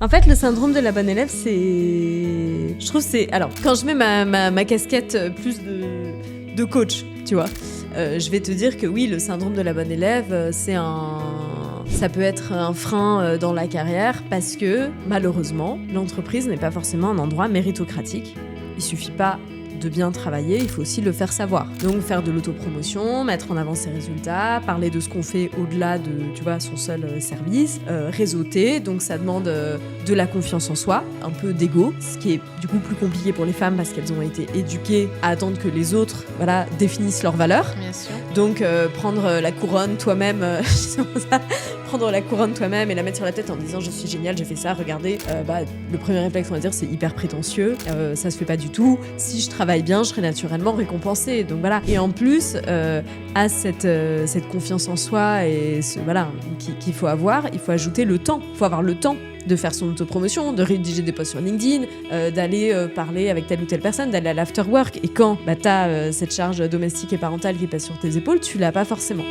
En fait, le syndrome de la bonne élève, je trouve c'est... Alors, quand je mets ma casquette plus de coach, tu vois, je vais te dire que oui, le syndrome de la bonne élève, ça peut être un frein dans la carrière parce que, malheureusement, l'entreprise n'est pas forcément un endroit méritocratique. Il suffit pas de bien travailler, il faut aussi le faire savoir. Donc faire de l'autopromotion, mettre en avant ses résultats, parler de ce qu'on fait au-delà de, tu vois, son seul service, réseauter, donc ça demande de la confiance en soi, un peu d'ego, ce qui est du coup plus compliqué pour les femmes parce qu'elles ont été éduquées à attendre que les autres, voilà, définissent leurs valeurs. Bien sûr. Donc prendre la couronne toi-même, prendre la couronne toi-même et la mettre sur la tête en disant je suis génial, j'ai fait ça, regardez, le premier réflexe on va dire c'est hyper prétentieux, ça se fait pas du tout. Si je travaille bien, je serai naturellement récompensée. Donc voilà. Et en plus, à cette confiance en soi et qu'il faut avoir, il faut ajouter le temps. Il faut avoir le temps de faire son autopromotion, de rédiger des posts sur LinkedIn, d'aller parler avec telle ou telle personne, d'aller à l'afterwork. Et quand t'as cette charge domestique et parentale qui pèse sur tes épaules, tu l'as pas forcément.